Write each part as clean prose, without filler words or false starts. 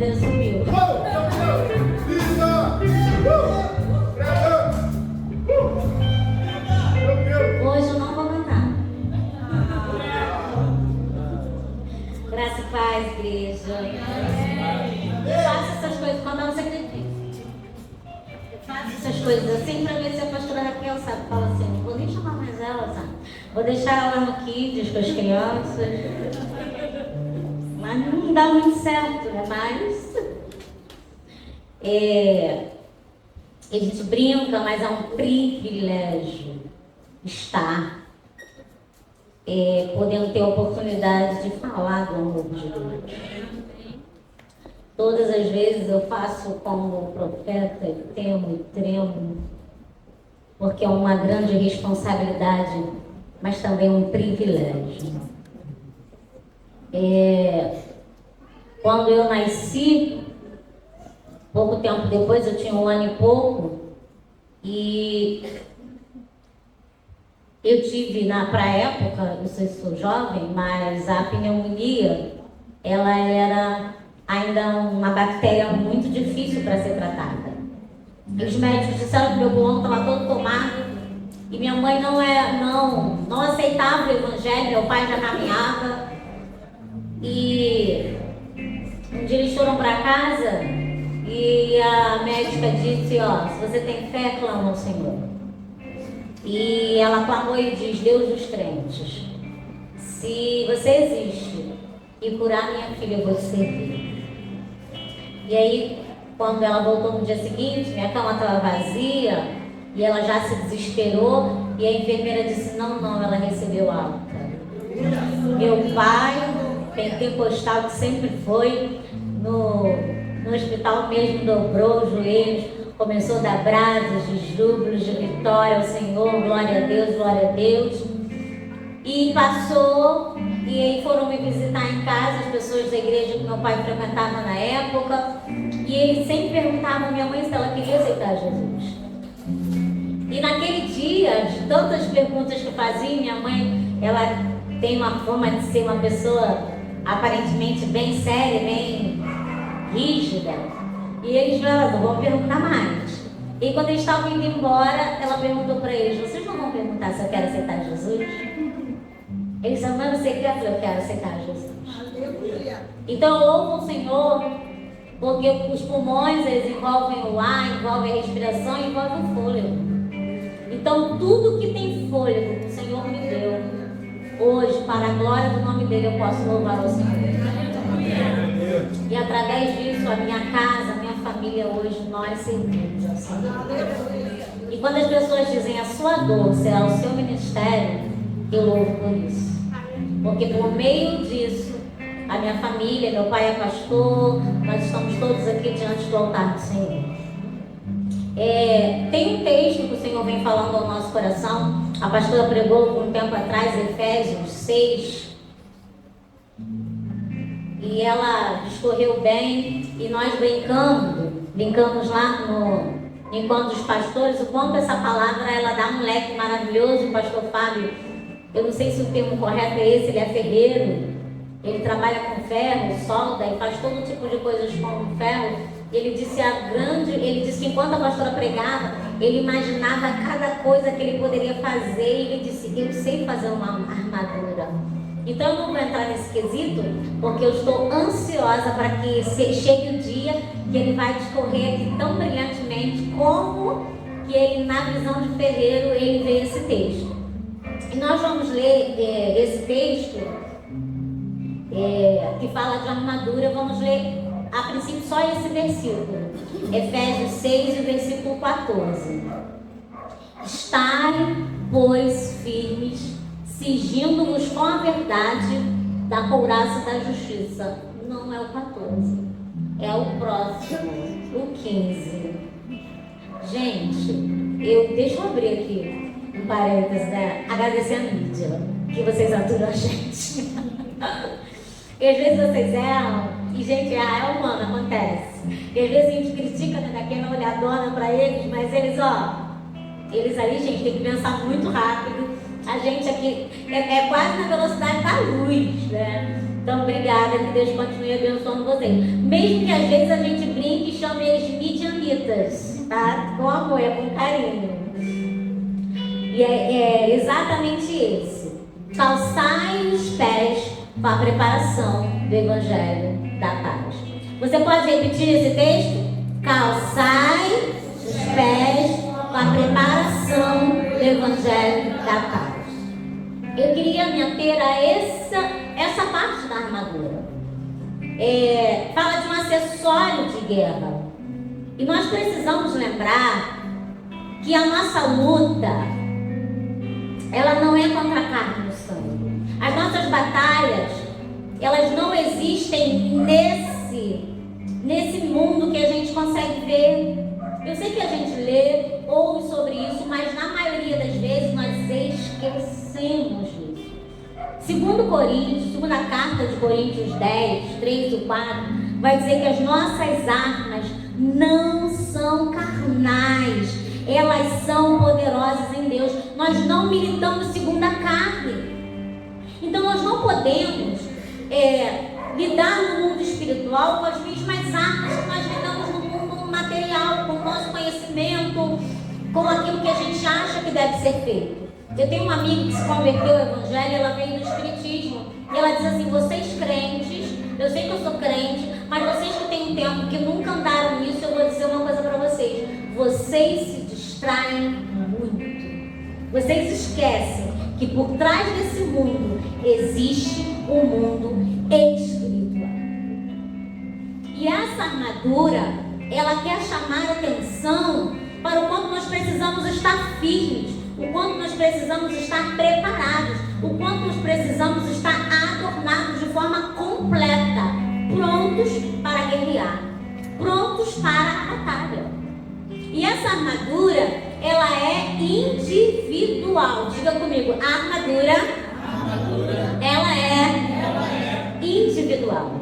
brincadeira sumiu. Hoje eu não vou cantar. Graça e paz, igreja. Eu faço essas coisas quando eu sacrifício. Eu faço essas coisas assim para ver se a pastora Raquel sabe. Fala assim, não vou nem chamar mais ela, sabe? Vou deixar ela no kids com as crianças. Mas não dá muito certo, né? Mas a gente brinca, mas é um privilégio estar podendo ter a oportunidade de falar do amor de Deus. Todas as vezes eu faço como profeta, temo e tremo, porque é uma grande responsabilidade, mas também um privilégio. Quando eu nasci, pouco tempo depois, eu tinha 1 ano e pouco, e eu tive, pra época, eu sei se sou jovem, mas a pneumonia, ela era ainda uma bactéria muito difícil para ser tratada. Os médicos disseram que meu pulmão estava todo tomado, e minha mãe não aceitava o evangelho, meu pai já caminhava, e um dia eles foram para casa, e a médica disse, se você tem fé, clama ao Senhor. E ela clamou e diz, Deus dos crentes, se você existe e curar minha filha, eu vou te servir. E aí, quando ela voltou no dia seguinte, minha cama estava vazia, e ela já se desesperou, e a enfermeira disse, não, ela recebeu alta. Meu pai, pentecostal que sempre foi, no hospital mesmo dobrou os joelhos, começou a dar brasas de júbilos, de vitória ao Senhor, glória a Deus. E passou, e aí foram me visitar em casa, as pessoas da igreja que meu pai frequentava na época, e eles sempre perguntavam à minha mãe se ela queria aceitar Jesus. E naquele dia, de tantas perguntas que faziam, minha mãe, ela tem uma fama de ser uma pessoa aparentemente bem séria, bem rígida, e eles falaram, vão perguntar mais. E quando eles estavam indo embora, ela perguntou para eles, vocês não vão perguntar se eu quero aceitar Jesus? Eles falaram, mas você quer? Eu falei, eu quero aceitar Jesus. Então eu louvo o Senhor, porque os pulmões, eles envolvem o ar, envolvem a respiração, envolvem o fôlego. Então tudo que tem fôlego que o Senhor me deu, hoje, para a glória do nome dele, eu posso louvar o Senhor. E através disso, a minha casa, a minha família hoje, nós servimos ao Senhor. E quando as pessoas dizem a sua dor será o seu ministério, eu louvo por isso. Porque por meio disso, a minha família, meu pai é pastor, nós estamos todos aqui diante do altar do Senhor. Tem um texto que o Senhor vem falando ao nosso coração. A pastora pregou por um tempo atrás, Efésios 6. E ela discorreu bem, e nós brincamos lá no Encontro dos Pastores, o quanto essa palavra ela dá um leque maravilhoso. O pastor Fábio, eu não sei se o termo correto é esse, ele é ferreiro, ele trabalha com ferro, solda e faz todo tipo de coisas com ferro. Ele disse que enquanto a pastora pregava, ele imaginava cada coisa que ele poderia fazer, e ele disse, eu sei fazer uma armadura. Então eu não vou entrar nesse quesito, porque eu estou ansiosa para que chegue o dia que ele vai discorrer aqui tão brilhantemente como que ele, na visão de ferreiro, ele vê esse texto. E nós vamos ler esse texto que fala de armadura. Vamos ler a princípio só esse versículo, Efésios 6, versículo 14. Estai, pois, firmes, cingindo-vos com a verdade da couraça da justiça. Não é o 14, é o próximo, o 15. Gente, deixa eu abrir aqui um parênteses, né? Agradecer a mídia, que vocês aturam a gente. E às vezes vocês erram, e gente, é humano, acontece. E às vezes a gente critica, né, daquela olhadona para eles, mas eles ali, gente, tem que pensar muito rápido. A gente aqui é quase na velocidade da luz, né? Então, obrigada, que Deus continue abençoando vocês. Mesmo que às vezes a gente brinque e chame eles de midianitas, tá? Com amor, com carinho. E é exatamente esse. Calçai os pés para a preparação do Evangelho da Paz. Você pode repetir esse texto? Calçai os pés para a preparação do Evangelho da Paz. Eu queria me ater a essa parte da armadura. Fala de um acessório de guerra. E nós precisamos lembrar que a nossa luta, ela não é contra a carne e o sangue. As nossas batalhas, elas não existem nesse mundo que a gente consegue ver. Eu sei que a gente lê, ouve sobre isso, mas na maioria das vezes nós esquecemos disso. Segunda carta de Coríntios 10, 3 e 4, vai dizer que as nossas armas não são carnais, elas são poderosas em Deus. Nós não militamos segundo a carne. Então nós não podemos lidar no mundo espiritual com as mesmas armas que nós lidamos no mundo material, com o nosso conhecimento, com aquilo que a gente acha que deve ser feito. Eu tenho uma amiga que se converteu ao Evangelho, ela veio do Espiritismo, e ela diz assim: vocês crentes, eu sei que eu sou crente, mas vocês que têm um tempo que nunca andaram nisso, eu vou dizer uma coisa para vocês: vocês se distraem muito. Vocês esquecem que por trás desse mundo existe um mundo espiritual. E essa armadura, ela quer chamar a atenção para o quanto nós precisamos estar firmes, o quanto nós precisamos estar preparados, o quanto nós precisamos estar adornados de forma completa, prontos para guerrear, prontos para a batalha. E essa armadura, ela é individual. Diga comigo, a armadura, ela é individual.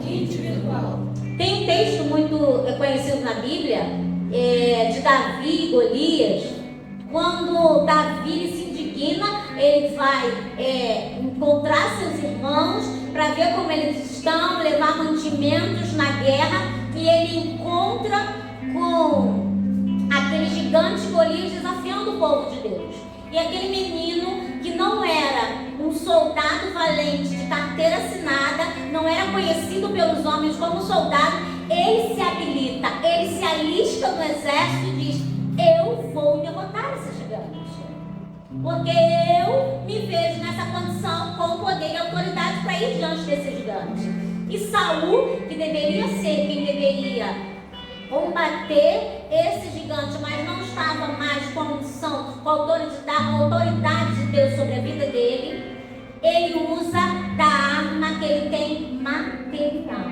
Tem um texto muito conhecido na Bíblia, de Davi e Golias. Quando Davi se indigna, ele vai encontrar seus irmãos para ver como eles estão, levar mantimentos na guerra, e ele encontra com aquele gigante Golias desafiando o povo de Deus. E aquele menino, que não era um soldado valente de carteira assinada, não era conhecido pelos homens como soldado, ele se habilita, ele se alista no exército e diz: eu vou derrotar esse gigante, porque eu me vejo nessa condição com poder e autoridade para ir diante desse gigante. E Saul, que deveria ser quem deveria combater esse gigante, mas não estava mais com a unção, com a autoridade de Deus sobre a vida dele, ele usa da arma que ele tem material.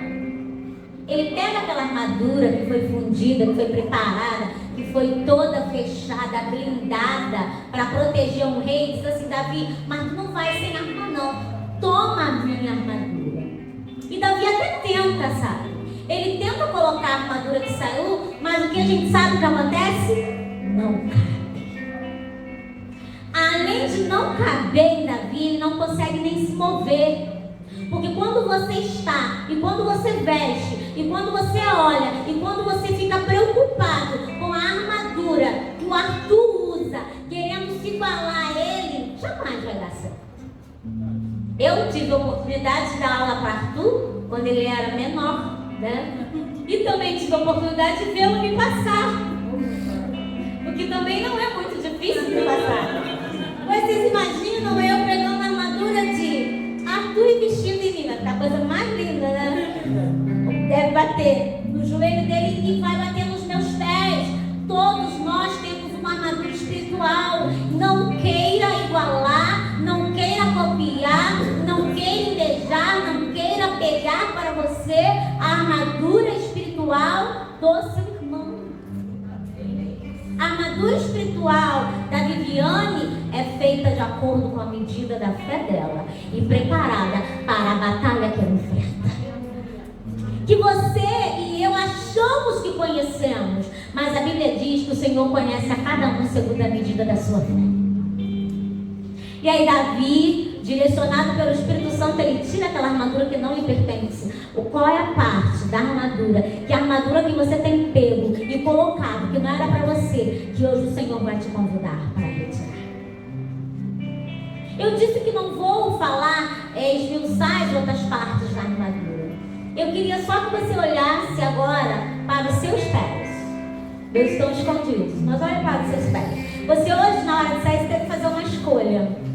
Ele pega aquela armadura que foi fundida, que foi preparada, que foi toda fechada, blindada, para proteger um rei, e diz assim: Davi, mas tu não vai sem arma não, toma a minha armadura. E Davi até tenta, sabe? Ele tenta colocar a armadura de Saul, mas o que a gente sabe que acontece? Não cabe. Além de não caber em Davi, ele não consegue nem se mover. Porque quando você está, e quando você veste, e quando você olha, e quando você fica preocupado com a armadura que o Arthur usa, querendo se igualar a ele, jamais vai dar certo. Eu tive a oportunidade de dar aula para Arthur quando ele era menor, né? E também tive a oportunidade de vê-lo me passar, o que também não é muito difícil de passar. Vocês imaginam eu pegando a armadura de Arthur e vestindo em mim? Tá a coisa mais linda, né? Deve bater no joelho dele e vai bater nos meus pés. Todos nós temos uma armadura espiritual. Não queira igualar, não queira copiar, não queira invejar, não queira pegar para você a armadura espiritual do seu irmão. A armadura espiritual da Viviane é feita de acordo com a medida da fé dela e preparada para a batalha que é oferta. Que você e eu achamos que conhecemos, mas a Bíblia diz que o Senhor conhece a cada um segundo a medida da sua fé. E aí Davi, direcionado pelo Espírito Santo, ele tira aquela armadura que não lhe pertence. Qual é a parte da armadura? Que a armadura que você tem pego e colocado, que não era para você, que hoje o Senhor vai te convidar para retirar. Eu disse que não vou falar, esmiuçar as outras partes da armadura. Eu queria só que você olhasse agora para os seus pés. Eles estão escondidos, mas olha para os seus pés. Você hoje, na hora de sair, você tem que fazer uma escolha.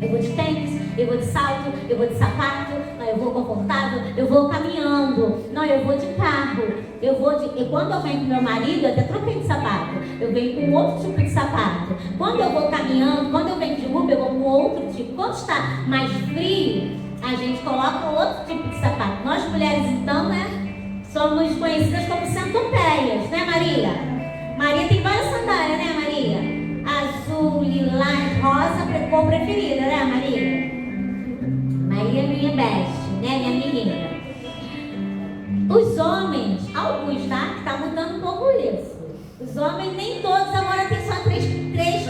Eu vou de tênis, eu vou de salto, eu vou de sapato, não, eu vou confortável, eu vou caminhando, não, eu vou de carro, eu vou de... E quando eu venho com meu marido, eu até troquei de sapato, eu venho com outro tipo de sapato. Quando eu vou caminhando, quando eu venho de Uber, eu vou com outro tipo. Quando está mais frio, a gente coloca outro tipo de sapato. Nós mulheres, então, né, somos conhecidas como centopeias, né, Maria? Maria tem várias sandálias, né, Maria? Azul, lilás, rosa, cor preferida, né, Maria? Maria é minha best, né, minha menina. Os homens, alguns, tá? Que tá mudando um pouco isso. Os homens, nem todos agora tem só três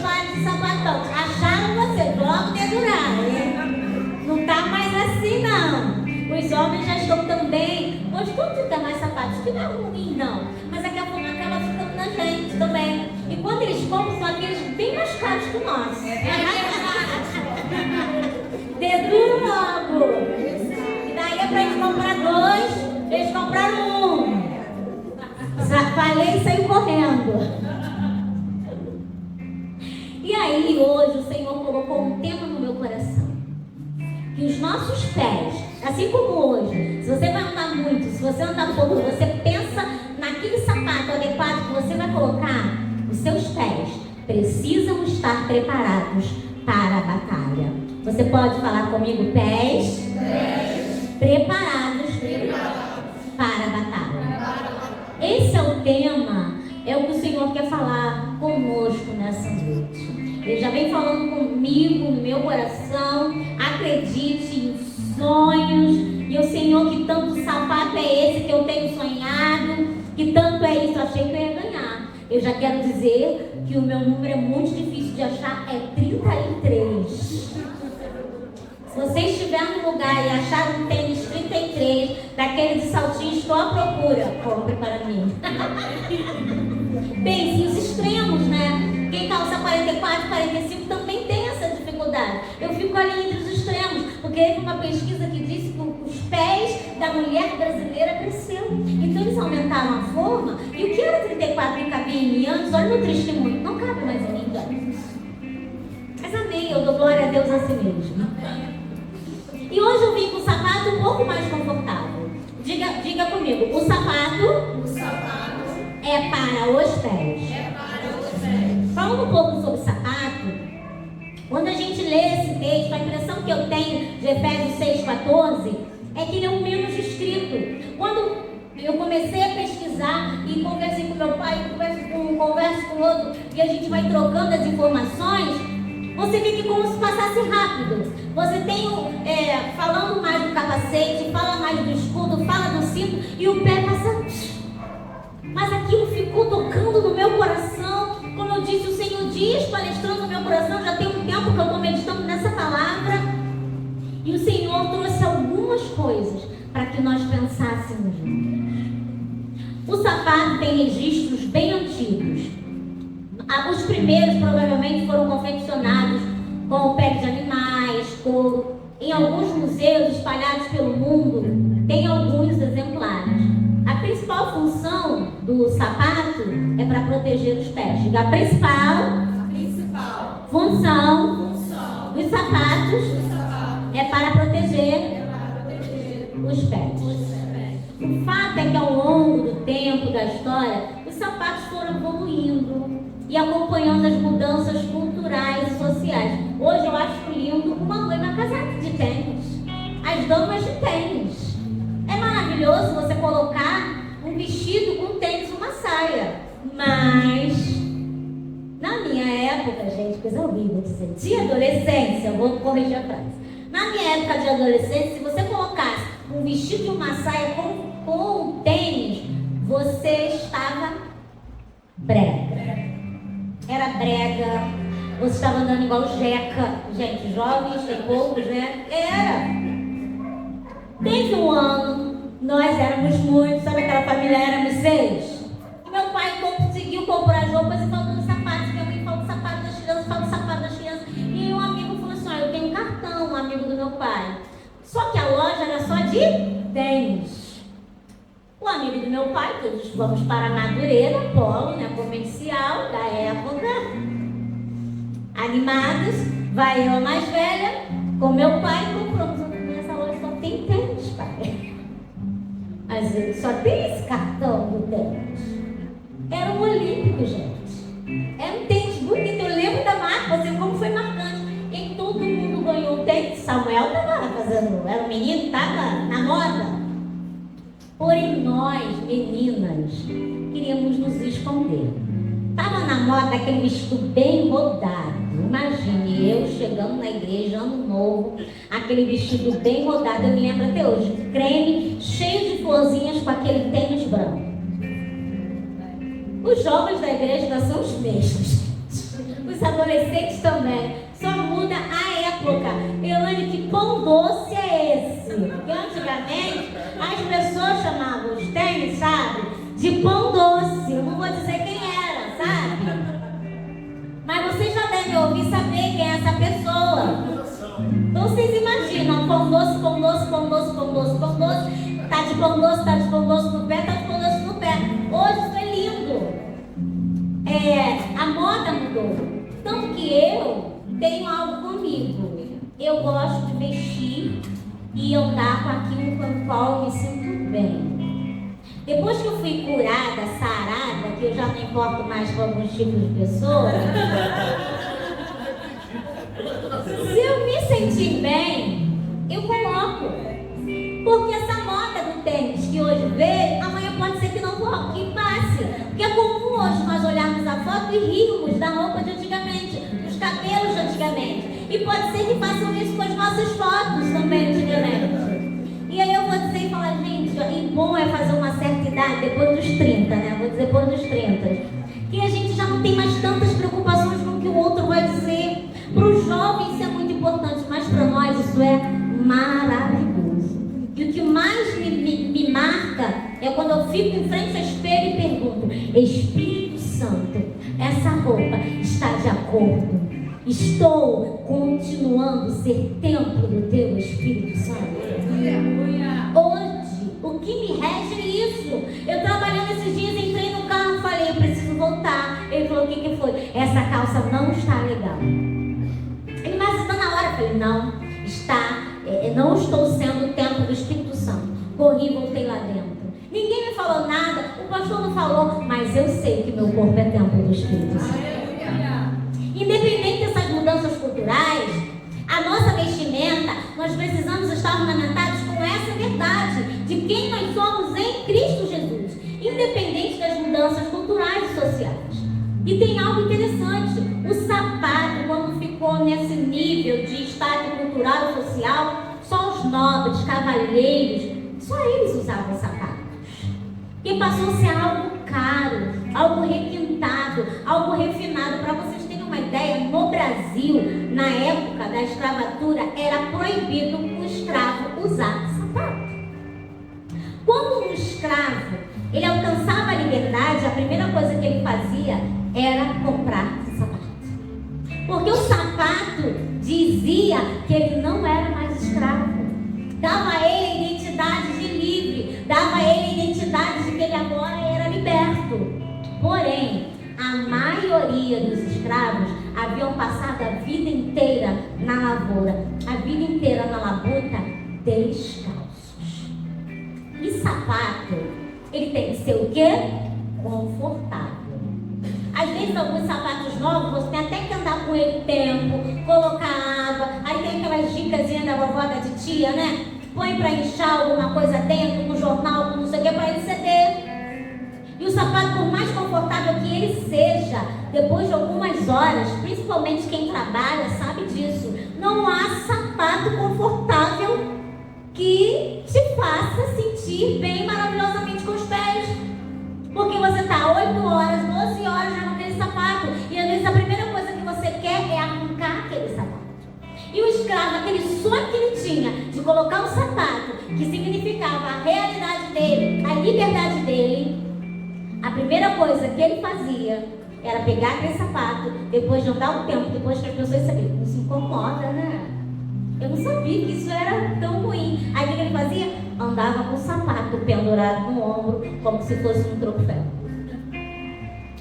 pares de sapatão. Acharam você, logo deduraram, né? Não tá mais assim, não. Os homens já estão também gostando de ter mais sapatos, que não é ruim, não. Mas é que a forma acaba ficando na gente também. E quando eles compram, são aqueles bem mais caros que o nosso. Deduro logo. E daí é pra eles comprar dois, eles compraram um. Falei e saiu correndo. E aí, hoje, o Senhor colocou um tema no meu coração. Que os nossos pés, assim como hoje, se você vai andar muito, se você andar pouco, você pensa naquele sapato adequado que você vai colocar, os seus pés precisam estar preparados para a batalha. Você pode falar comigo, pés preparados para a batalha. Esse é o tema, é o que o Senhor quer falar conosco nessa noite. Ele já vem falando comigo, no meu coração. Acredite em sonhos. E o Senhor, que tanto sapato é esse que eu tenho sonhado, que tanto é isso, eu achei que eu ia ganhar. Eu já quero dizer que o meu número é muito difícil de achar, é 33. Se você estiver no lugar e achar um tênis 33, daquele de saltinho, estou à procura, compre para mim. Bem, sim, os extremos, né? Quem calça 44, 45 também tem essa dificuldade. Eu fico ali entre os extremos, porque teve uma pesquisa que disse que os pés da mulher brasileira cresceu. Então eles aumentaram a forma, e o que era 34 e cabia em mim antes, olha o meu testemunho, não cabe mais em mim antes. Mas amém, eu dou glória a Deus a si mesmo. E hoje eu vim com o sapato um pouco mais confortável. Diga comigo, o sapato é para os pés. Falando um pouco sobre sapato, quando a gente lê esse texto, a impressão que eu tenho de Efésios 6,14 é que ele é o menos escrito. Quando eu comecei a pesquisar e conversei com meu pai, converso com o outro, e a gente vai trocando as informações, você vê que como se passasse rápido. Você tem, falando mais do capacete, fala mais do escudo, fala do cinto, e o pé passa. Mas aquilo ficou tocando no meu coração. Como eu disse, o Senhor diz, palestrando no meu coração, já tem um tempo que eu estou meditando nessa palavra. E o Senhor trouxe algumas coisas para que nós pensássemos juntos. O sapato tem registros bem antigos. Os primeiros provavelmente foram confeccionados com pele de animais, couro. Em alguns museus espalhados pelo mundo, tem alguns exemplares. A principal função do sapato é para proteger os pés. A principal função dos sapatos é para proteger os pés. O fato é que ao longo do tempo, da história, os sapatos foram evoluindo e acompanhando as mudanças culturais e sociais. Hoje eu acho lindo uma noiva casada de tênis, as damas de tênis. É maravilhoso você colocar um vestido com tênis e uma saia. Mas, na minha época, gente, coisa horrível dizer, de adolescência, eu vou corrigir a frase. Na minha época de adolescência, se você colocasse um vestido e uma saia com tênis, você estava brega. Era brega, Você estava andando igual Jeca. Gente, jovens tem poucos, né? Era. Teve um ano, nós éramos muitos, sabe aquela família, éramos 6. E meu pai conseguiu comprar as roupas e faltou os sapatos. Minha mãe falou do sapato das crianças, falou do sapato das crianças. E um amigo falou assim, eu tenho um cartão, um amigo do meu pai. Só que a loja era só de tênis. O amigo do meu pai, todos vamos para Madureira, polo, né, comercial da época, animados, vai eu a mais velha, com meu pai, compramos nessa loja, só tem tênis, pai. Mas ele só tem esse cartão do tênis. Era um olímpico, gente. Era um tênis bonito, eu lembro da marca, assim, como foi marcante. E todo mundo ganhou o tênis. Samuel estava fazendo, era um menino, estava na moda. Porém, nós, meninas, queríamos nos esconder. Estava na moda aquele vestido bem rodado. Imagine, eu chegando na igreja, ano novo, aquele vestido bem rodado, eu me lembro até hoje, creme, cheio de florzinhas com aquele tênis branco. Os jovens da igreja ainda são os mesmos. Os adolescentes também. Só muda a época. Elane, que pão doce é esse? Porque antigamente as pessoas chamavam os tênis, sabe, de pão doce. Eu não vou dizer quem era, sabe? Mas vocês já devem ouvir saber quem é essa pessoa. Então vocês imaginam, pão doce, pão doce, pão doce, pão doce, pão doce. Tá de pão doce no pé, tá de pão doce no pé. Hoje isso é lindo. A moda mudou. Tanto que eu tenho algo comigo. Eu gosto de vestir e andar com aquilo com o qual eu me sinto bem. Depois que eu fui curada, sarada, que eu já não importo mais com alguns tipos de pessoas, se eu me sentir bem, eu coloco. Porque essa moda do tênis que hoje veio, amanhã pode ser que não que passe. Porque é comum hoje nós olharmos a foto e rirmos da roupa de antigamente, dos cabelos de antigamente. E pode ser que façam isso com as nossas fotos também antigamente. E aí eu vou dizer e falar, gente, e bom é fazer uma certa idade, depois dos 30, né? Vou dizer depois dos 30. Que a gente já não tem mais tantas preocupações com o que o outro vai dizer. Para os jovens isso é muito importante, mas para nós isso é maravilhoso. E o que mais me marca é quando eu fico em frente ao espelho e pergunto, Espírito Santo, essa roupa está de acordo? Estou continuando a ser templo do teu Espírito Santo? Hoje, o que me rege é isso. Eu trabalhando esses dias, entrei no carro, falei, eu preciso voltar. Ele falou, o que foi? Essa calça não está legal. Ele, mas está na hora. Eu falei, não, está. Não estou sendo o templo do Espírito Santo. Corri e voltei lá dentro. Ninguém me falou nada, o pastor não falou, mas eu sei que meu corpo é templo do Espírito Santo. Independente dessas mudanças culturais, a nossa vestimenta, nós precisamos estar ornamentados com essa verdade de quem nós somos em Cristo Jesus, independente das mudanças culturais e sociais. E tem algo interessante, o sapato, quando ficou nesse nível de estado cultural e social, só os nobres, cavalheiros, só eles usavam sapatos. E passou a ser algo caro, algo requintado, algo refinado. Para vocês terem uma ideia, no Brasil, na época da escravatura, era proibido o escravo usar sapato. Quando um escravo, ele alcançava a liberdade, a primeira coisa que ele fazia era comprar sapato. Porque o sapato dizia que ele não era mais escravo. Dava a ele a identidade de livre, dava a ele a identidade de que ele agora era liberto. Porém, a maioria dos escravos haviam passado a vida inteira na lavoura, a vida inteira na labuta, descalços. E sapato, ele tem que ser o quê? Confortável. Às vezes alguns sapatos novos, você tem até que andar com ele tempo, colocar água, aí tem aquelas dicasinhas da vovó, da titia, né? Põe para inchar alguma coisa dentro, no jornal, não sei o que, para ele ceder. E o sapato, por mais confortável que ele seja, depois de algumas horas, principalmente quem trabalha sabe disso, não há sapato confortável que te faça sentir bem maravilhosamente com os pés. Porque você está 8 horas, 12 horas já naquele sapato. E às vezes a primeira coisa que você quer é tinha de colocar um sapato que significava a realidade dele, a liberdade dele, a primeira coisa que ele fazia era pegar aquele sapato, depois de andar um tempo, depois que as pessoas sabiam, não se incomoda, né? Eu não sabia que isso era tão ruim. Aí o que ele fazia? Andava com o sapato pendurado no ombro, como se fosse um troféu.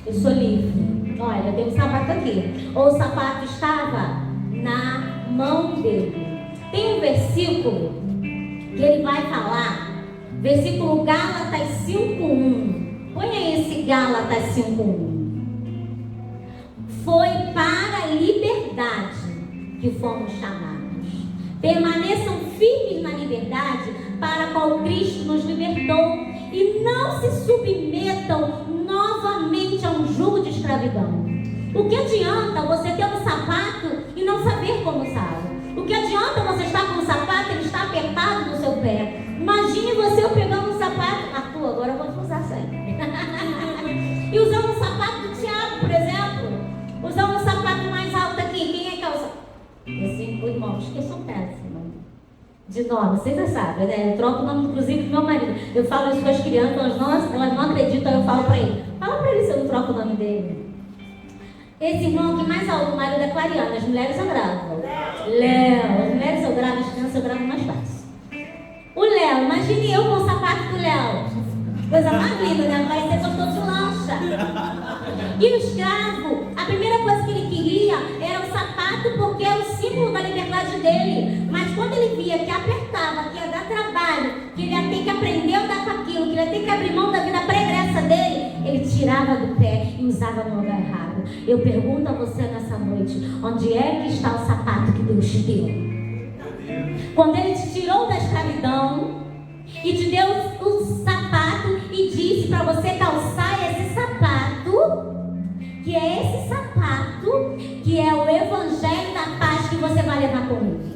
Eu sou livre. Olha, eu tenho um sapato aqui. Ou o sapato estava na mão dele. Tem um versículo que ele vai falar, versículo Gálatas 5:1. Põe aí esse Gálatas 5:1. Foi para a liberdade que fomos chamados. Permaneçam firmes na liberdade para a qual Cristo nos libertou e não se submetam novamente a um jugo de escravidão. O que adianta você ter um sapato e não saber como usá-lo? O que adianta você estar com um sapato e ele está apertado no seu pé? Imagine você pegando um sapato, Arthur, agora eu vou te usar sempre. E usando um sapato do Thiago, por exemplo, usando um sapato mais alto aqui, quem é que é o sapato? Assim, irmãos, que eu sou péssima de nome, vocês já sabem, né? Eu troco o nome, inclusive, do meu marido. Eu falo isso com as crianças, elas não acreditam, eu falo pra ele. Fala pra ele se eu não troco o nome dele. Esse irmão aqui mais alto, o marido é Clariana, as mulheres eu gravo. Léo, as mulheres eu gravo, as crianças eu gravo mais fácil. O Léo, imagine eu com o sapato do Léo. Coisa mais linda, né? Vai ser gostoso de lancha. E o escravo, a primeira coisa que ele queria era o sapato, porque é o símbolo da liberdade dele. Mas quando ele via que apertava, que ia dar trabalho, que ele ia ter que aprender a andar com aquilo, que ele ia ter que abrir mão da vida pregressa dele, ele tirava do pé e usava no lugar errado. Eu pergunto a você nessa noite, onde é que está o sapato que Deus te deu? Quando ele te tirou da escravidão e te deu o sapato e disse para você calçar esse sapato, que é esse sapato, que é o evangelho da paz que você vai levar comigo.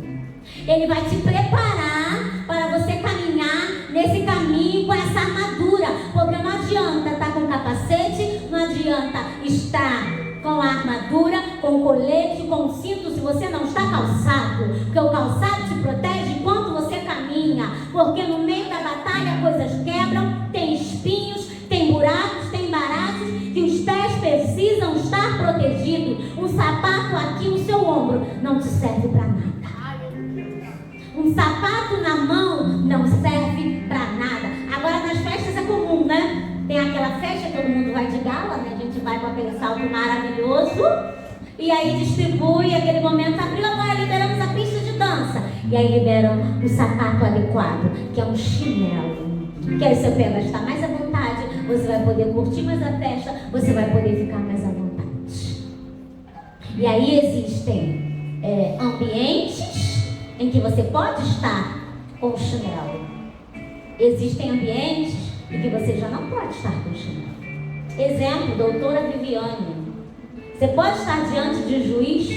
Ele vai te preparar para você caminhar nesse caminho com essa armadura, porque não adianta estar com capacete, não adianta estar com a armadura, com o colete, com o cinto, se você não está calçado, porque o calçado te protege enquanto você caminha, porque no meio da batalha coisas quebram, tem espinhos, tem buracos, tem baratos, que os pés precisam estar protegidos. Um sapato aqui no seu ombro não te serve para nada. Um sapato na mão não serve para nada. Agora nas festas é comum, né? Tem aquela festa, todo mundo vai de gala, né? A gente vai com aquele salto maravilhoso e aí distribui, aquele momento abriu, agora liberamos a pista de dança. E aí liberam o sapato adequado, que é um chinelo. Que aí você pega, está mais à vontade, você vai poder curtir mais a festa, você vai poder ficar mais à vontade. E aí existem ambientes em que você pode estar com o chinelo. Existem ambientes em que você já não pode estar com o chinelo. Exemplo, doutora Viviane. Você pode estar diante de um juiz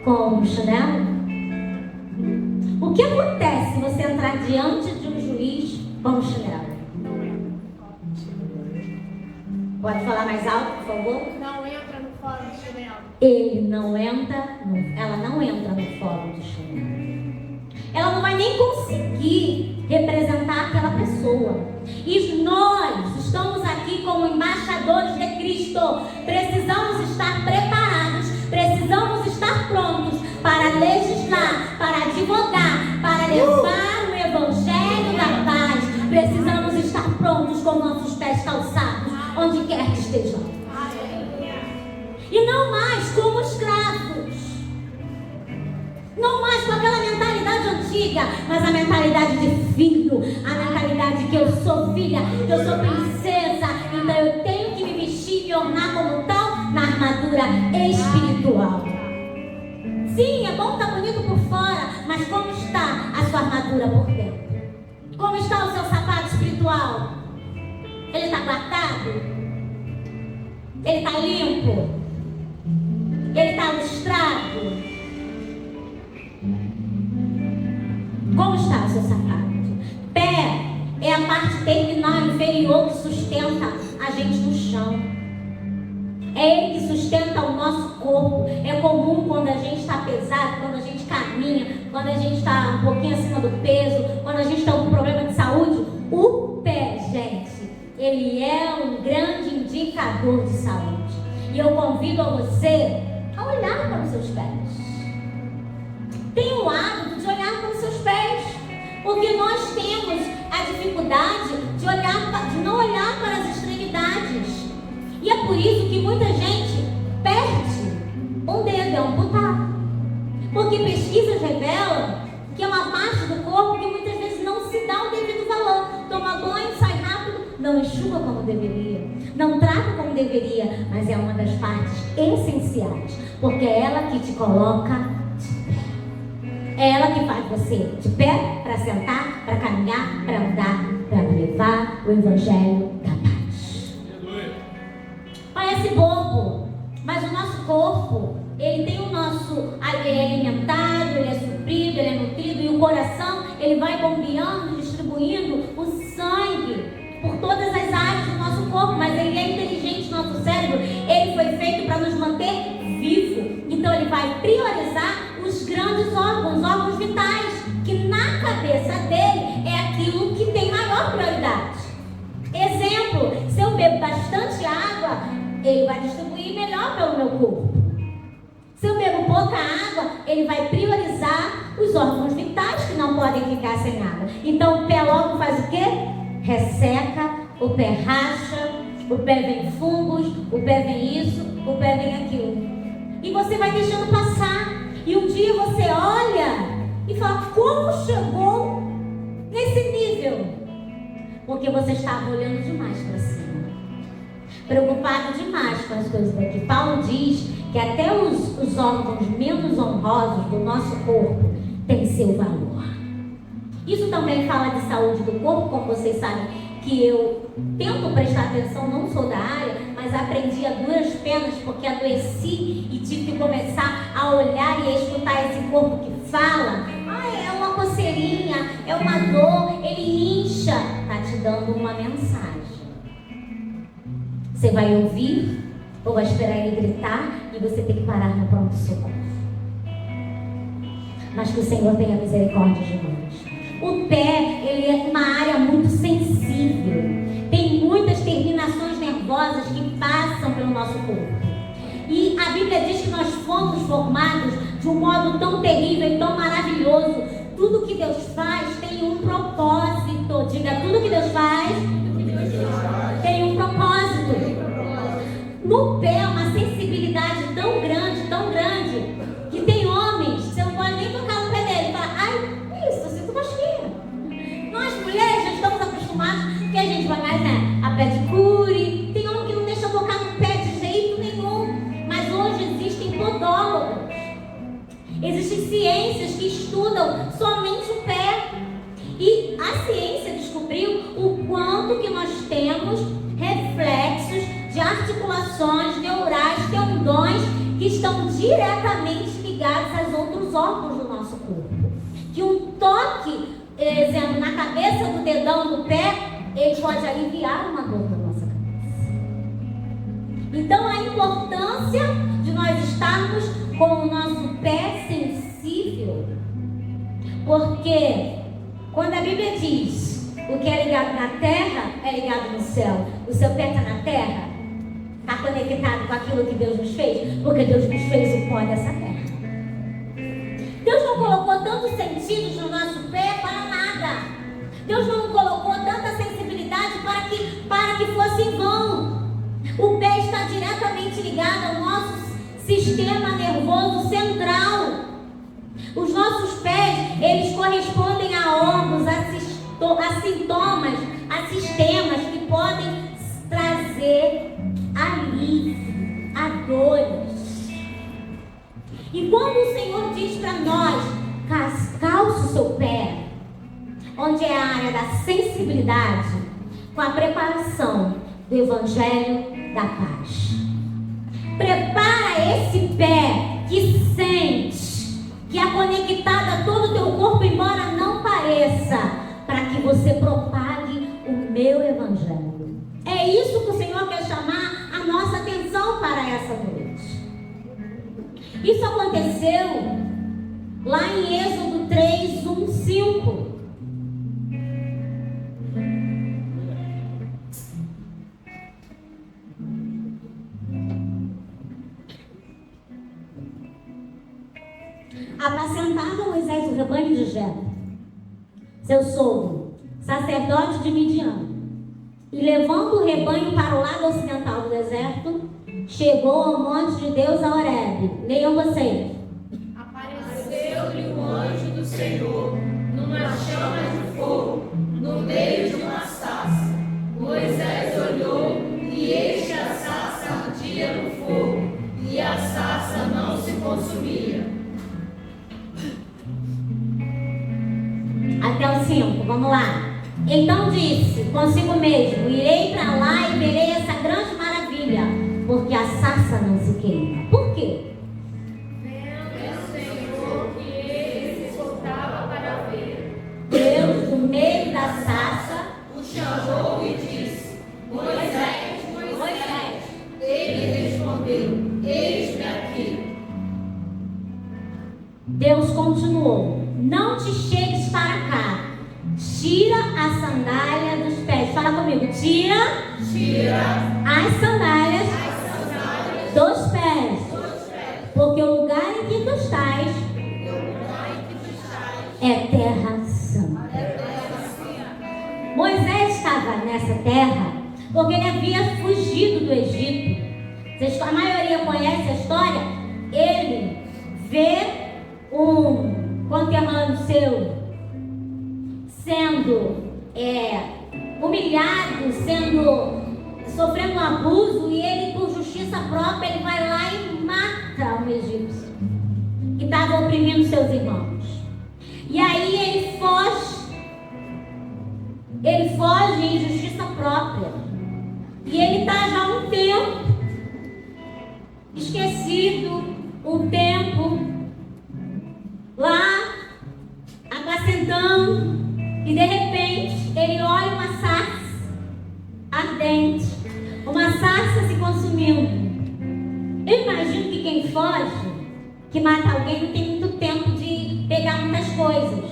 com um chinelo? O que acontece se você entrar diante de um juiz com um chinelo? Pode falar mais alto, por favor? Não entra no fórum do chinelo. Ela não entra no fórum do chinelo. Ela não vai nem conseguir representar aquela pessoa. E nós estamos aqui como embaixadores de Cristo. Precisamos estar preparados, precisamos estar prontos para legislar, para advogar, para levar o evangelho da paz. Precisamos estar prontos com nossos pés calçados, onde quer que estejamos. E não mais como escravos. Não mais com aquela mentalidade antiga, mas a mentalidade de filho, a mentalidade que eu sou filha, que eu sou princesa, então eu tenho que me vestir e me ornar como tal na armadura espiritual. Sim, é bom estar bonito por fora, mas como está a sua armadura por dentro? Como está o seu sapato espiritual? Ele está guardado? Ele está limpo? Ele está lustrado? Como está o seu sapato? Pé é a parte terminal inferior que sustenta a gente no chão. É Ele que sustenta o nosso corpo. É comum quando a gente está pesado, quando a gente caminha, quando a gente está um pouquinho acima do peso, quando a gente está com problema de saúde, o pé, gente, ele é um grande indicador de saúde. E eu convido a você a olhar para os seus pés. Tenha o hábito de olhar para os seus pés. Porque nós temos a dificuldade de não olhar para as extremidades. E é por isso que muita gente perde um dedo, é amputado. Porque pesquisas revelam que é uma parte do corpo que muitas vezes não se dá o devido valor. Toma banho, sai rápido, não enxuga como deveria, não trata como deveria, mas é uma das partes essenciais, porque é ela que te coloca de pé. É ela que faz você de pé para sentar, para caminhar, para andar, para levar o evangelho da paz. Parece bobo, mas o nosso corpo, ele tem o nosso, ele é alimentado, ele é suprido, ele é nutrido, e o coração, ele vai bombeando, distribuindo o sangue por todas as áreas do nosso corpo, mas ele é inteligente, nosso cérebro, ele foi feito para nos manter vivo. Então ele vai priorizar os grandes órgãos vitais, que na cabeça dele é aquilo que tem maior prioridade. Exemplo, se eu bebo bastante água, ele vai distribuir melhor pelo meu corpo. Se eu bebo pouca água, ele vai priorizar os órgãos vitais que não podem ficar sem água. Então o pé logo faz o quê? Resseca, o pé racha, o pé vem fungos, o pé vem isso, o pé vem aquilo. E você vai deixando passar. E um dia você olha e fala, como chegou nesse nível? Porque você estava olhando demais para cima, preocupado demais com as coisas daqui. Paulo diz que até os órgãos menos honrosos do nosso corpo têm seu valor. Isso também fala de saúde do corpo, como vocês sabem que eu tento prestar atenção, não sou da área, mas aprendi a duras penas, porque adoeci e tive que começar a olhar e a escutar esse corpo que fala. É uma coceirinha, é uma dor, ele incha. Está te dando uma mensagem. Você vai ouvir ou vai esperar ele gritar e você tem que parar no pronto-socorro. Mas que o Senhor tenha misericórdia de nós. O pé, ele é uma área muito sensível. Tem muitas terminações nervosas que passam pelo nosso corpo. E a Bíblia diz que nós fomos formados de um modo tão terrível e tão maravilhoso. Tudo que Deus faz tem um propósito. Diga, tudo que Deus faz tem um propósito. No pé é uma sensibilidade tão grande, que tem homens, você não pode nem tocar no pé dele e falar, ai, isso, eu sinto cosquinha. Nós mulheres já estamos acostumados que a gente vai mais, a pedicure. Tem homem que não deixa tocar no pé de jeito nenhum. Mas hoje existem podólogos. Existem ciências que estudam somente o pé. E a ciência descobriu o quanto que nós temos reflexos de articulações neurais, tendões, que estão diretamente ligados aos outros órgãos do nosso corpo. Que um toque, exemplo, na cabeça do dedão do pé, ele pode aliviar uma dor da nossa cabeça. Então a importância de nós estarmos com o nosso pé sensível. Porque quando a Bíblia diz o que é ligado na terra é ligado no céu, o seu pé está na terra, está conectado com aquilo que Deus nos fez, porque Deus nos fez o pó dessa terra. Deus não colocou tantos sentidos no nosso pé para nada. Deus não colocou tanta sensibilidade para que fosse em vão. O pé está diretamente ligado ao nosso sistema nervoso central. Os nossos pés, eles correspondem a órgãos, a sintomas, a sistemas que podem trazer alívio, a dores. E quando o Senhor diz para nós, calça o seu pé, onde é a área da sensibilidade, com a preparação do Evangelho da Paz. Prepara esse pé que sente, que é conectado a todo o teu corpo, embora não pareça, para que você propague o meu Evangelho. É isso que o Senhor quer chamar a nossa atenção para essa noite. Isso aconteceu lá em Êxodo 3, 1, 5. Apacentava Moisés o rebanho de Jetro, seu sogro, sacerdote de Midian, e levando o rebanho para o lado ocidental do deserto, chegou ao monte de Deus, a Horebe. Leiam vocês. Apareceu-lhe o anjo do Senhor, numa chama de fogo, no meio de uma sarça. Moisés olhou, e eis que a sarça ardia no fogo, e a sarça não se consumia. Até o 5, vamos lá. Então disse consigo mesmo: irei para lá e verei essa grande maravilha, porque a sarça não se queima. Por quê? Vendo o Senhor que ele se soltava para ver. Deus, no meio da sarça, O chamou e disse: Moisés, Moisés. Ele respondeu: Eis-me aqui. Deus continuou: não te chegues para cá, tira a sandália dos pés. Fala comigo: tira as sandálias dos pés, porque o lugar em que tu estás é terra santa. Moisés estava nessa terra porque ele havia fugido do Egito. A maioria conhece a história. Ele vê um conterrâneo seu sendo humilhado, sofrendo um abuso, e ele, por justiça própria, ele vai lá e mata um egípcio que estava oprimindo seus irmãos. E aí ele foge em justiça própria, e ele está já um tempo esquecido, um tempo lá apacentando, e de repente ele olha uma sarça ardente, uma sarça se consumindo. Eu imagino que quem foge, que mata alguém, não tem muito tempo de pegar muitas coisas,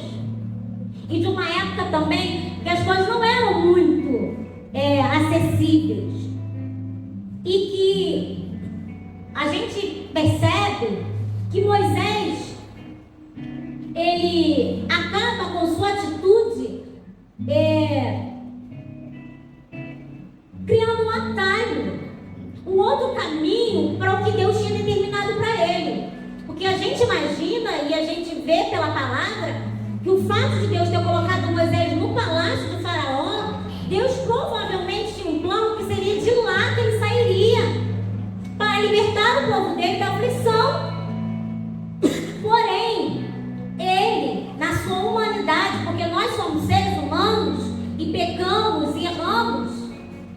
e de uma época também que as coisas não eram muito acessíveis, e que a gente percebe que Moisés, ele acaba com sua atitude criando um atalho, um outro caminho para o que Deus tinha determinado para ele. Porque a gente imagina e a gente vê pela palavra que o fato de Deus ter colocado Moisés no palácio do faraó, Deus provavelmente tinha um plano que seria de lá que ele sairia para libertar o povo dele da aflição. Porém, ele, na sua humanidade, porque nós somos seres humanos e pecamos e erramos,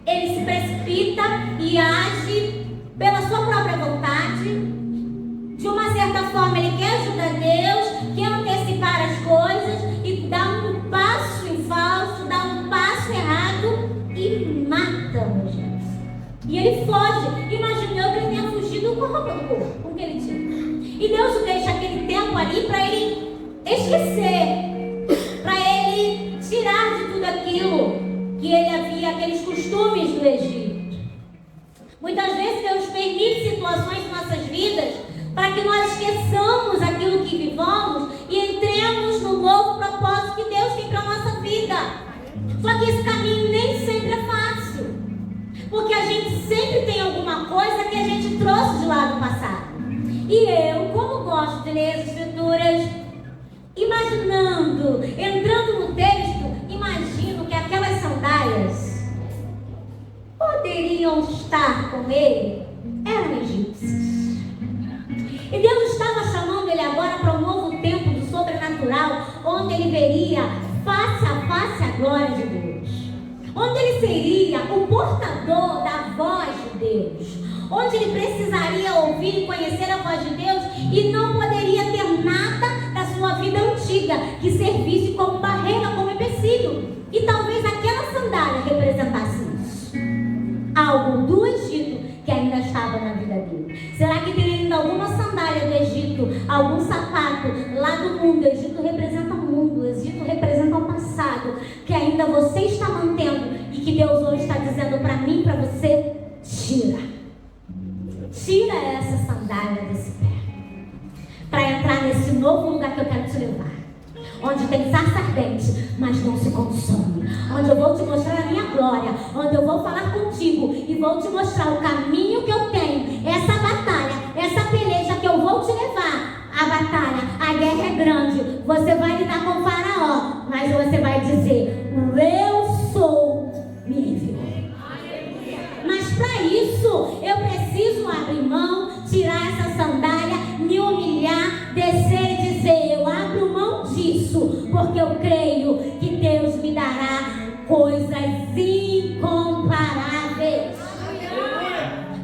ele se precipita e age pela sua própria vontade. De uma certa forma, ele quer ajudar Deus, quer antecipar as coisas e dá um passo em falso, dá um passo errado e mata Moisés. E ele foge. Imaginou que ele tenha fugido com o que ele tinha. E Deus deixa aquele tempo ali para ele esquecer, para ele tirar de tudo aquilo que ele havia, aqueles costumes do Egito. Muitas vezes Deus permite situações em nossas vidas para que nós esqueçamos aquilo que vivamos e entremos no novo propósito que Deus tem para a nossa vida. Só que esse caminho nem sempre é fácil, porque a gente sempre tem alguma coisa que a gente trouxe de lá do passado. E eu, como gosto de ler as Escrituras, imaginando, entrando no texto, imagino que aquelas sandálias poderiam estar com ele, eram egípcios. E Deus estava chamando ele agora para um novo tempo do sobrenatural, onde ele veria face a face a glória de Deus, onde ele seria o portador da voz de Deus, onde ele precisaria ouvir e conhecer a voz de Deus e não poderia ter nada da sua vida antiga que servisse como barreira, como empecilho. E talvez aquela sandália representasse isso, algo do Egito que ainda estava faltava na vida dele? Será que tem ainda alguma sandália do Egito, algum sapato lá do mundo? O Egito representa o mundo, o Egito representa o passado, que ainda você está mantendo e que Deus hoje está dizendo para mim, para você: tira. Tira essa sandália desse pé, para entrar nesse novo lugar que eu quero te levar, onde tem sarça ardente, mas não se consome, onde eu vou te mostrar a minha glória, onde eu vou falar contigo e vou te mostrar o caminho que eu tenho, essa batalha, essa peleja que eu vou te levar. A batalha, a guerra é grande, você vai lidar com o faraó, mas você vai dizer: eu sou me enviou. Mas para isso eu preciso abrir mão, tirar essa sandália, me humilhar, descer e dizer: eu abro mão disso, porque eu creio que Deus me dará coisas incomparáveis.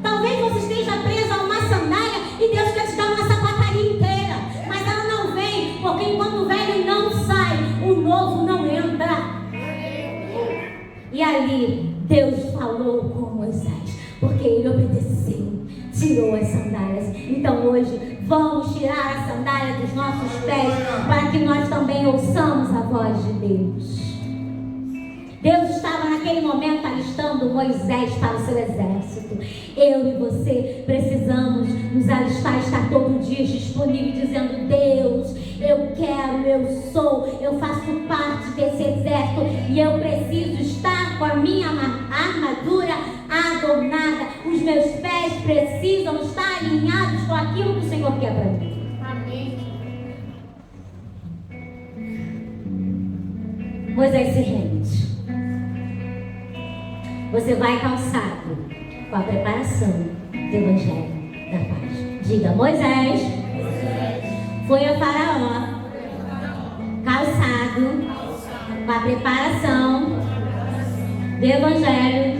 Talvez você esteja preso a uma sandália e Deus quer te dar uma sapataria inteira, mas ela não vem, porque enquanto o velho não sai, o novo não entra. E ali Deus falou com Moisés, porque ele obedeceu, tirou as sandálias. Então hoje vamos tirar a sandália dos nossos pés, para que nós também ouçamos a voz de Deus. Deus estava naquele momento alistando Moisés para o seu exército. Eu e você precisamos nos alistar, estar todo dia disponível, dizendo: Deus, eu quero, eu sou, eu faço parte desse exército e eu preciso estar com a minha armadura adornada. Os meus pés precisam estar alinhados com aquilo que o Senhor quer para mim. Amém. Moisés se rende. Você vai calçado com a preparação do Evangelho da Paz. Diga: Moisés foi a Faraó calçado com a preparação do Evangelho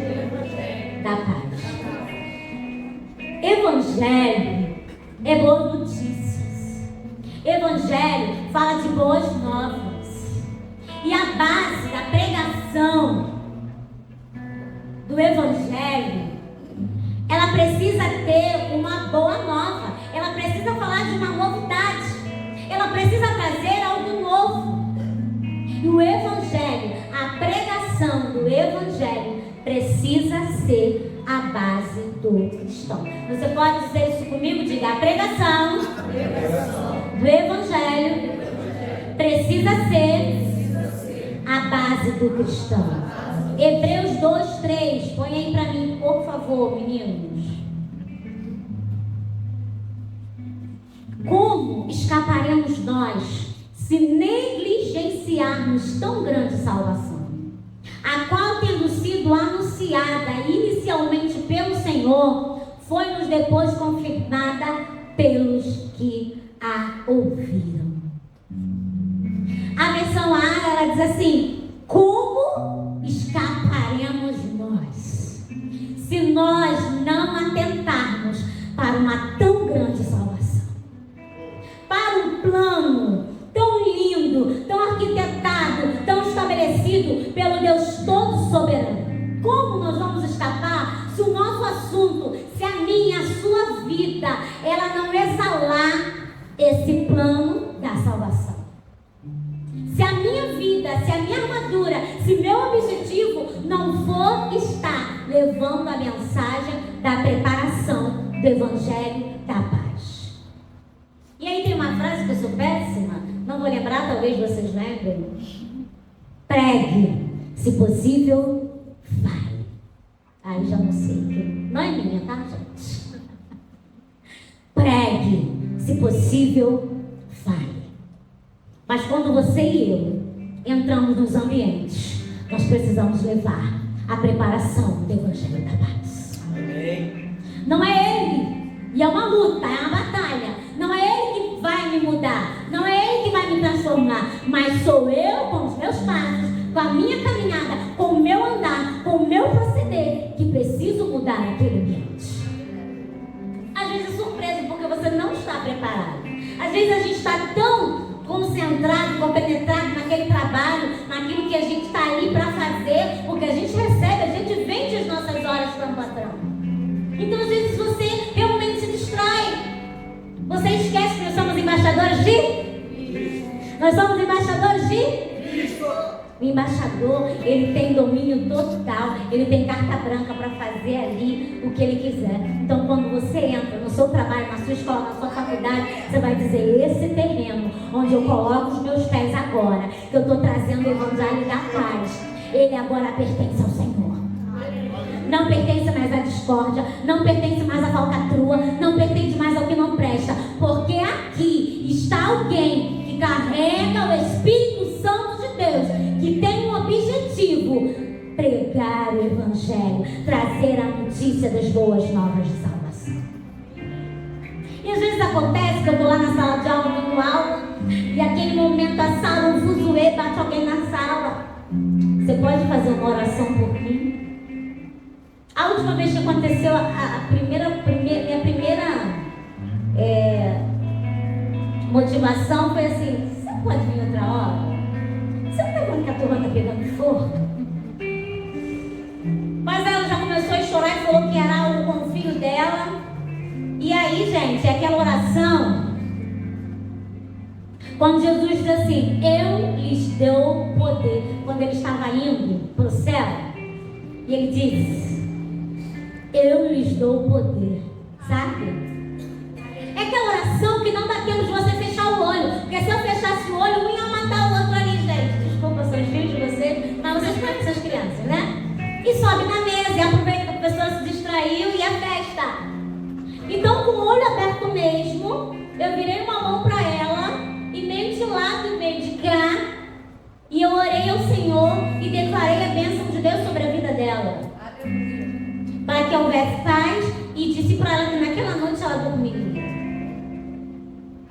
da Paz. Evangelho é boas notícias. Evangelho fala de boas novas. E a base da pregação do Evangelho, ela precisa ter uma boa nova, ela precisa falar de uma novidade, ela precisa trazer algo novo. E o Evangelho, a pregação do Evangelho precisa ser a base do cristão. Você pode dizer isso comigo? Diga: a pregação do Evangelho precisa ser a base do cristão. Hebreus 2:3, põe aí para mim, por favor, meninos. Como escaparemos nós se negligenciarmos tão grande salvação, a qual, tendo sido anunciada inicialmente pelo Senhor, foi-nos depois confirmada pelos que a ouviram? A versão A, ela diz assim: como escaparemos nós se nós não atentarmos para uma tão grande salvação, para um plano tão lindo, tão arquitetado, tão estabelecido pelo Deus todo soberano? Como nós vamos escapar se o nosso assunto, se a minha, a sua vida, ela não exalar esse plano da salvação? Se a minha vida, se a minha armadura, se meu objetivo não for estar levando a mensagem da preparação do Evangelho da Paz. E aí tem uma frase que eu sou péssima, não vou lembrar, talvez vocês lembrem. Pregue, se possível, fale. Aí já não sei, não é minha, tá, gente? Pregue, se possível, fale. Mas quando você e eu entramos nos ambientes, nós precisamos levar a preparação do Evangelho da Paz. Amém. Não é ele, e é uma luta, é uma batalha. Não é ele que vai me mudar, não é ele que vai me transformar, mas sou eu com os meus passos, com a minha caminhada, com o meu andar, com o meu proceder, que preciso mudar aquele ambiente. Às vezes é surpresa porque você não está preparado. Às vezes a gente está tão concentrado, compenetrado naquele trabalho, naquilo que a gente está ali para fazer, porque a gente recebe, a gente vende as nossas horas para o patrão. Então às vezes você Nós somos embaixadores de Cristo. O embaixador, ele tem domínio total, ele tem carta branca para fazer ali o que ele quiser. Então, quando você entra no seu trabalho, na sua escola, na sua faculdade, você vai dizer: esse terreno onde eu coloco os meus pés agora, que eu estou trazendo o evangelho da paz, ele agora pertence ao Senhor. Não pertence mais à discórdia, não pertence mais à falcatrua, não pertence mais ao que não presta, porque aqui está alguém que carrega o Espírito Santo de Deus, que tem um objetivo: pregar o evangelho, trazer a notícia das boas novas de salvação. E às vezes acontece que eu estou lá na sala de aula, dando aula, e aquele momento a sala, um fuzuê, bate alguém na sala. Você pode fazer uma oração por mim? A última vez que aconteceu, minha primeira motivação foi assim: você pode vir outra hora? Você não está vendo que a turma está pegando fogo? Mas ela já começou a chorar e falou que era com o filho dela. E aí, gente, é aquela oração, quando Jesus diz assim: eu lhes dou poder. Quando ele estava indo para o céu, e ele diz: eu lhes dou poder, sabe? É aquela oração que não dá tempo de você fechar o olho, porque se eu fechasse o olho, um ia matar o outro ali, gente. Desculpa, sou filho de vocês, mas vocês conhecem essas crianças, né? E sobe na mesa, e aproveita que a pessoa se distraiu e a festa. Então, com o olho aberto mesmo, eu virei uma mão para ela, e meio de lado e meio de cá, e eu orei ao Senhor e declarei a bênção de Deus sobre a vida dela, para que houvesse paz, e disse para ela que naquela noite ela dormiu.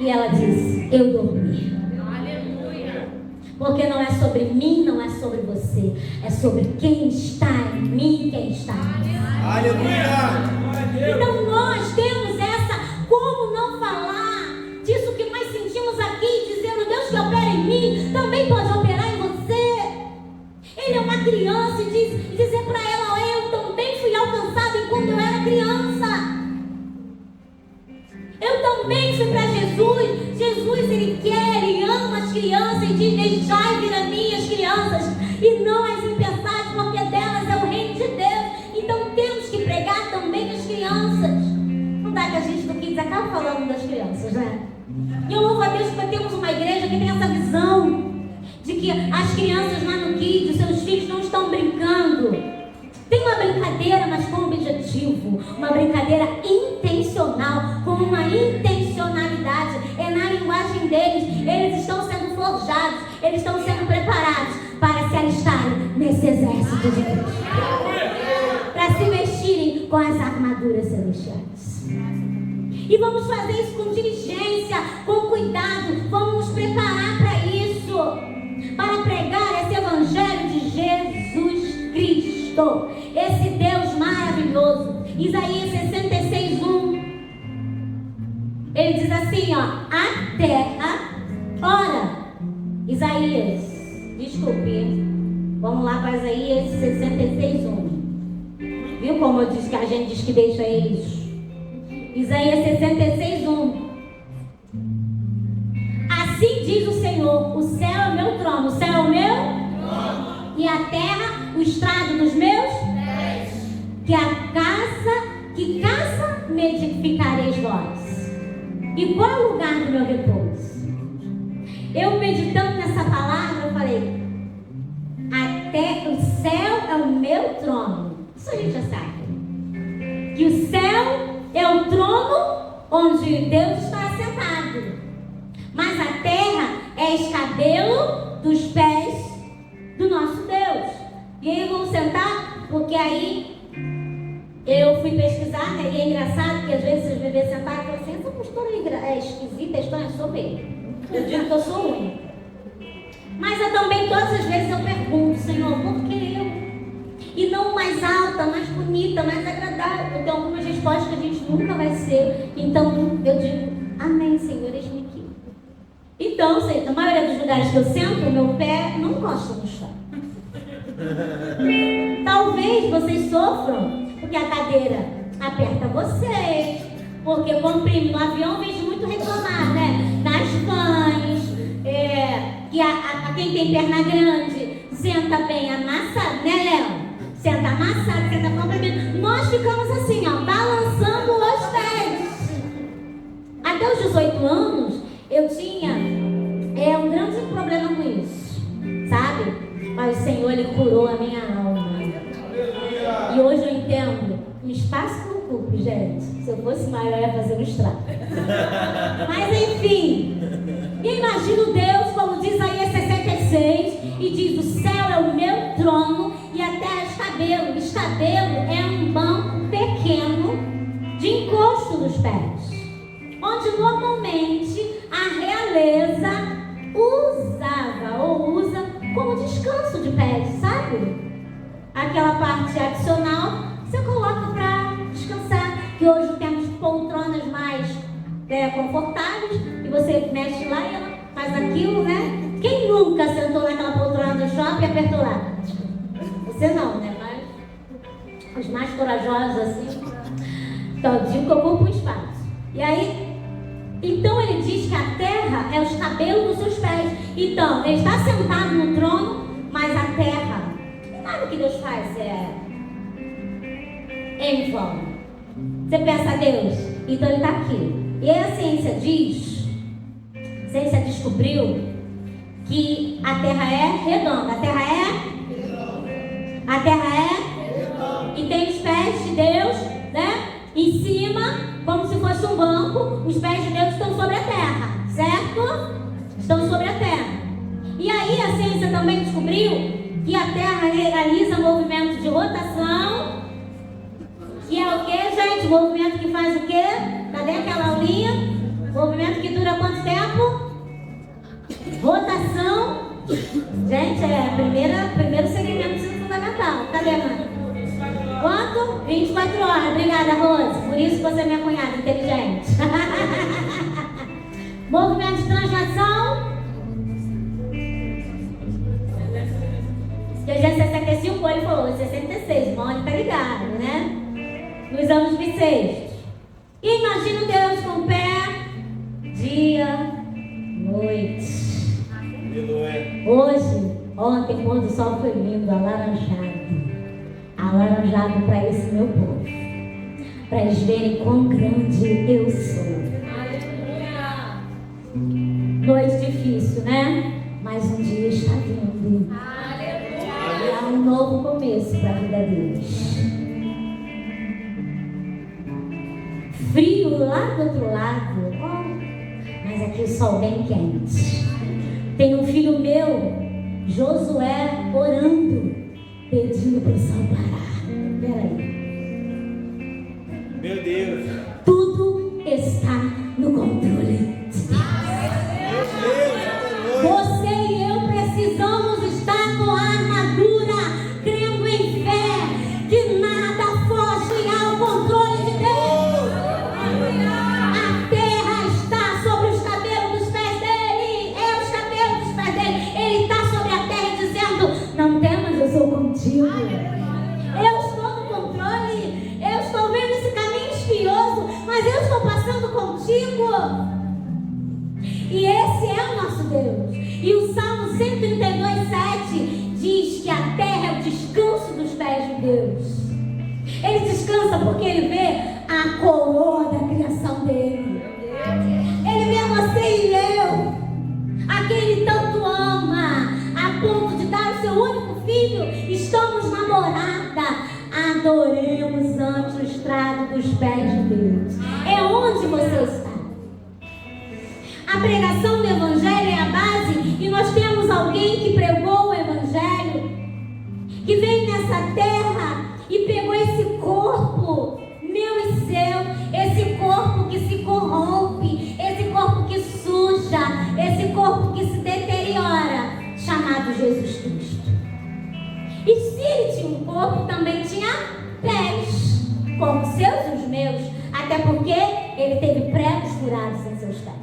E ela disse: eu dormi. Aleluia. Porque não é sobre mim, não é sobre você, é sobre quem está em mim, quem está em mim. Aleluia. Então nós temos essa, como não falar disso que nós sentimos aqui, dizendo: Deus que opera em mim, também pode operar em você. Ele é uma criança e dizer para ela: eu também fui alcançado enquanto eu era criança. Eu também fui para Jesus. Jesus, ele quer, ele ama as crianças e diz: deixai vir a mim as crianças e não as impeçais, porque delas é o reino de Deus. Então temos que pregar também as crianças. Não dá que a gente do Kids acaba falando das crianças, né? E eu louvo a Deus porque temos uma igreja que tem essa visão de que as crianças lá no Kids, seus filhos não estão brincando. Tem uma brincadeira, mas com objetivo, uma brincadeira intencional, com uma intencionalidade. É na linguagem deles, eles estão sendo forjados, eles estão sendo preparados para se alistarem nesse exército de Deus, para se vestirem com as armaduras celestiais. E vamos fazer isso com diligência, com cuidado, vamos nos preparar para isso, para pregar esse evangelho de Jesus Cristo, esse Deus maravilhoso. Isaías 66:1, ele diz assim, ó: a terra, ora, Isaías, desculpe, vamos lá para Isaías 66:1. Viu como eu disse que a gente diz que deixa eles? Isaías 66:1. Assim diz o Senhor: o céu é o meu trono, o céu é o meu trono, e a terra o estrado dos meus pés. Que casa me edificareis vós? E qual é o lugar do meu repouso? Eu meditando nessa palavra, eu falei: até o céu é o meu trono. Isso a gente já sabe. Que o céu é o trono onde Deus está assentado. Mas a terra é escabelo dos pés do nosso Deus. E aí vamos sentar, porque aí eu fui pesquisar, né? E é engraçado que às vezes vocês me vêem sentar e falam assim: essa postura é esquisita, estranha, sou mesmo. Eu digo que eu sou ruim. Mas eu também, todas as vezes eu pergunto: Senhor, por que eu? E não mais alta, mais bonita, mais agradável. Eu tenho algumas respostas que a gente nunca vai ser. Então eu digo: amém, Senhor, eis-me aqui. Então, na maioria dos lugares que eu sento, o meu pé não encosta no chão. Talvez vocês sofram porque a cadeira aperta vocês, porque comprime. No avião eu vejo muito reclamar, né? Nas cães, que a quem tem perna grande senta bem amassado, né, Léo? Senta amassado, senta comprimido. Nós ficamos assim, ó, balançando os pés. Até os 18 anos, eu tinha um grande problema com isso, sabe? Mas o Senhor, Ele curou a minha alma. E hoje eu entendo o espaço que eu ocupo, gente. Se eu fosse maior, eu ia fazer um estrago. Mas enfim, imagino Deus, como diz Isaías 66, e diz: o céu é o meu trono e a terra é estabelo. Estabelo é um banco pequeno de encosto dos pés, onde normalmente a realeza usava ou usa como descanso de pés, sabe? Aquela parte adicional você coloca para descansar, que hoje temos poltronas mais confortáveis, e você mexe lá e ela faz aquilo, né? Quem nunca sentou naquela poltrona do shopping e apertou lá? Você não, né? Mas os mais corajosos assim, todinho que ocupa o espaço. E aí, então ele diz que a terra é os cabelos dos seus pés. Então, ele está sentado no trono, mas a terra, nada que Deus faz em vão. Você pensa, Deus, então ele está aqui. E aí a ciência diz, a ciência descobriu que a terra é redonda. A terra é redonda. E tem os pés de Deus, né? Em cima, como se fosse um banco. Os pés de Deus estão sobre a terra, certo? Estão sobre a terra. E aí a ciência também descobriu que a terra realiza movimento de rotação. Que é o que, gente? Movimento que faz o quê? Cadê aquela aulinha? Movimento que dura quanto tempo? Rotação. Gente, primeiro segmento do ensino fundamental. Cadê, mãe? Quanto? 24 horas. Obrigada, Rose. Por isso que você é minha cunhada, inteligente. Movimento de translação. Que já é 65, ele falou 66. O Mone tá ligado, né? Nos anos bissextos. E imagina Deus com o pé, dia, noite. Hoje, ontem, quando o sol foi lindo, alaranjado para esse meu povo, para eles verem quão grande eu sou. Aleluia. Noite difícil, né? Mas um dia está vindo. Aleluia. E há um novo começo para a vida deles. Frio lá do outro lado, mas aqui o sol bem quente. Tem um filho meu, Josué, orando, pedindo para o sol parar. Peraí. Meu Deus. Tudo está no controle de Deus. Você e eu precisamos estar com a armadura, crendo em fé, que nada foge ao controle de Deus. A terra está sobre os cabelos dos pés dele. É os cabelos dos pés dele. Ele está sobre a terra dizendo: não temas, eu sou contigo. Eu estou no controle. Eu estou vendo esse caminho espinhoso, mas eu estou passando contigo. E esse é o nosso Deus. E o Salmo 132:7 diz que a terra é o descanso dos pés de Deus. Ele descansa porque ele vê a coroa da criação dele. Ele vê você e eu, a quem ele tanto ama, a ponto de dar o seu único filho. Estamos na morada. Adoremos ante o estrado dos pés de Deus. É onde você está. A pregação do Evangelho é a base, e nós temos alguém que pregou o Evangelho, que veio nessa terra e pegou esse corpo, meu e seu, esse corpo que se corrompe, esse corpo que suja, esse corpo que se deteriora, chamado Jesus Cristo. E se ele tinha um corpo, também tinha pés, como os seus e os meus, até porque ele teve pregos furados em seus pés.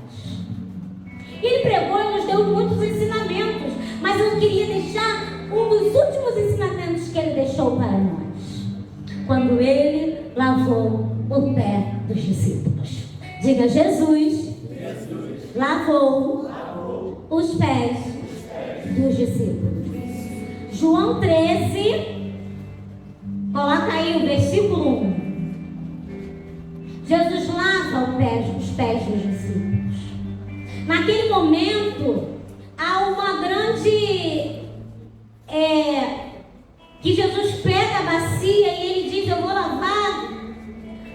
E ele pregou e nos deu muitos ensinamentos, mas eu queria deixar um dos últimos ensinamentos que ele deixou para nós, quando ele lavou o pé dos discípulos. Diga: Jesus lavou os pés dos discípulos. João 13, coloca aí o versículo 1. Jesus lava os pés dos discípulos. Naquele momento, há uma grande... que Jesus pega a bacia e ele diz, eu vou lavar.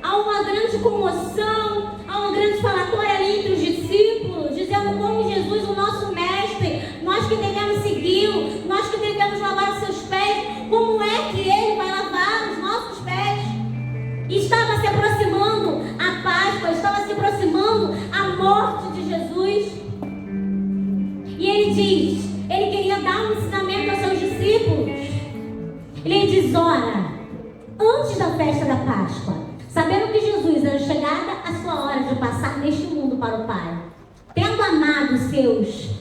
Há uma grande comoção, há uma grande falatória ali entre os discípulos, dizendo como Jesus, o nosso mestre, nós que devemos segui-lo, nós que devemos lavar os seus pés, como é que ele vai lavar os nossos pés? E estava se aproximando a Páscoa, estava se aproximando a morte de Jesus. E ele diz, ele queria dar um ensinamento aos seus discípulos. Ele diz, ora, antes da festa da Páscoa, sabendo que Jesus era chegada a sua hora de passar neste mundo para o Pai, tendo amado os seus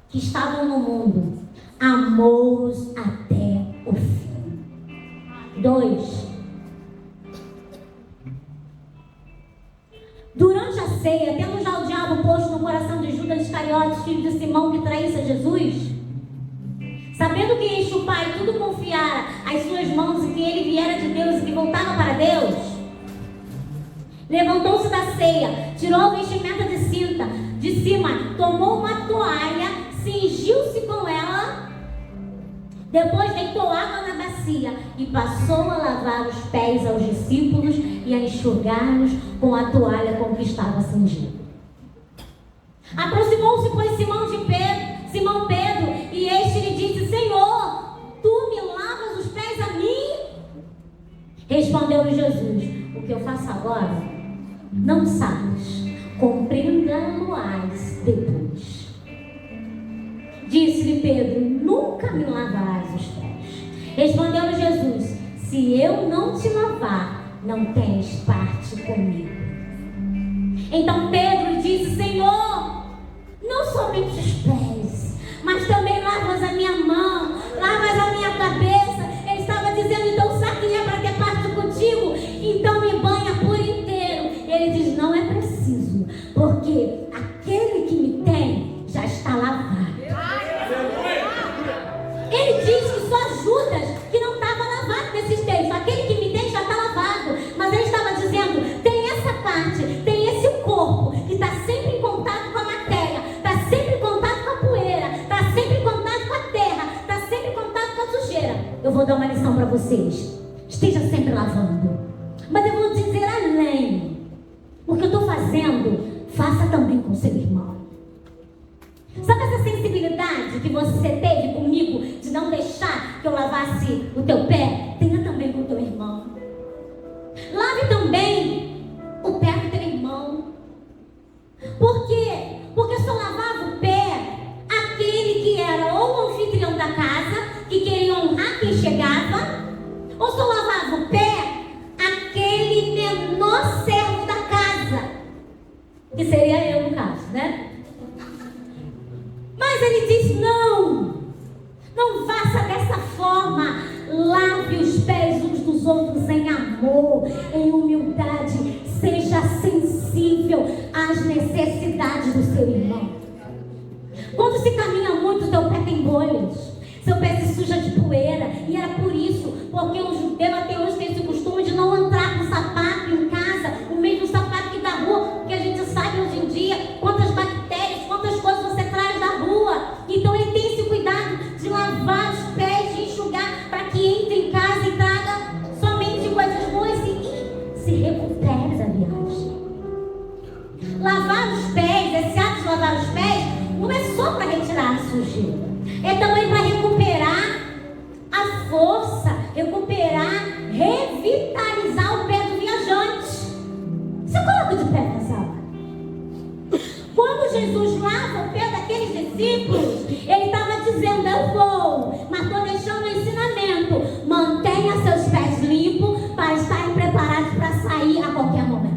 que estavam no mundo, amou-os até o fim. 2. Durante a ceia, tendo já o diabo posto no coração de Judas Iscariotes, filho de Simão, que traísse a Jesus, sabendo que este o Pai tudo confiara às suas mãos e que ele viera de Deus e que voltava para Deus, levantou-se da ceia, tirou a vestimenta de cima, tomou uma toalha, cingiu-se com ela, depois deitou água na bacia e passou a lavar os pés aos discípulos e a enxugá-los com a toalha com que estava cingido. Aproximou-se, pois, Simão Pedro, e este lhe disse, Senhor, tu me lavas os pés a mim? Respondeu-lhe Jesus, o que eu faço agora, não sabes, compreendê-lo-ás depois. Disse-lhe Pedro, nunca me lavarás os pés. Respondeu-lhe Jesus, se eu não te lavar, não tens parte comigo. Então Pedro disse, Senhor, não somente os pés, mas também lavas a minha mão, lavas a minha cabeça. Ele estava dizendo, então sabe que é para ter parte contigo? Então me banha por inteiro. Ele diz, não é preciso, porque aquele que me tem já está lavado. Ele diz que só Judas que não estava lavado nesses textos. Aquele que me tem já está lavado. Mas ele estava dizendo, tem essa parte, tem esse corpo que está sempre em contato com a matéria, está sempre em contato com a poeira, está sempre em contato com a terra, está sempre em contato com a sujeira. Eu vou dar uma lição para vocês. Esteja sempre lavando. Mas eu vou dizer além. O que eu estou fazendo, faça também com seu irmão. Sabe essa sensibilidade que você teve comigo de não deixar que eu lavasse o teu pé? Tenha também com o teu irmão. Lave também o pé do teu irmão. Por quê? Porque só lavava o pé aquele que era ou o anfitrião da casa, que queria honrar quem chegava, ou só lavava o pé aquele menor servo da casa, que seria eu no caso, né? Mas ele diz, não faça dessa forma, lave os pés uns dos outros em amor, em humildade, seja sensível às necessidades do seu irmão. Quando se caminha muito, teu pé tem bolhas, seu pé se suja de poeira, e era por isso, porque o judeu até hoje tem esse costume de não entrar com sapato em casa, o mesmo sapato que da rua, porque a gente sabe hoje em dia quantas bactérias, quantas coisas você traz da rua. Então ele tem esse cuidado de lavar os pés, de enxugar, para que entre em casa e traga somente coisas boas e se recupere da viagem. Lavar os pés, esse ato de lavar os pés, não é só para retirar a sujeira, é também para recuperar a força, revitalizar o pé do viajante. Você coloca de pé nessa hora. Quando Jesus lava o pé daqueles discípulos, ele estava dizendo, eu vou, mas estou deixando o ensinamento, mantenha seus pés limpos para estarem preparados para sair a qualquer momento.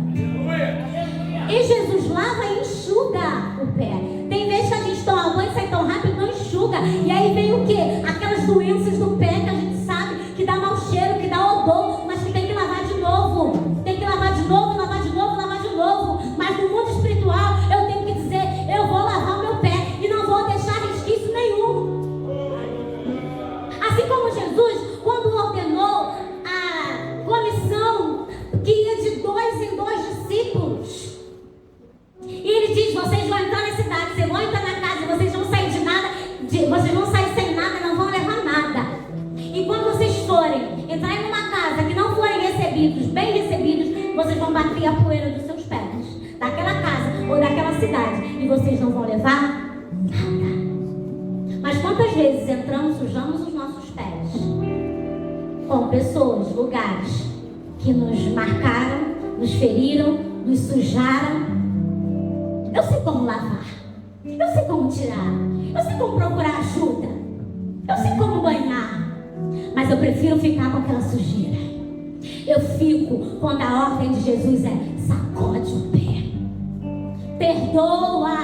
E Jesus lava e enxuga o pé. Tem vezes que a gente toma banho e sai tão rápido, não enxuga. E aí vem o quê? Aquelas doenças do pé que a gente sabe que dá mau cheiro, que dá odor, mas que tem que lavar de novo. Tem que lavar de novo, lavar de novo, lavar de novo. Mas no mundo espiritual, eu tenho que dizer, eu vou lavar o meu pé e não vou deixar resquício varrer a poeira dos seus pés, daquela casa ou daquela cidade, e vocês não vão levar nada. Mas quantas vezes entramos, sujamos os nossos pés com pessoas, lugares que nos marcaram, nos feriram, nos sujaram. Eu sei como lavar, eu sei como tirar, eu sei como procurar ajuda, eu sei como banhar, mas eu prefiro ficar com aquela sujeira. Eu fico quando a ordem de Jesus é: sacode o pé, perdoa,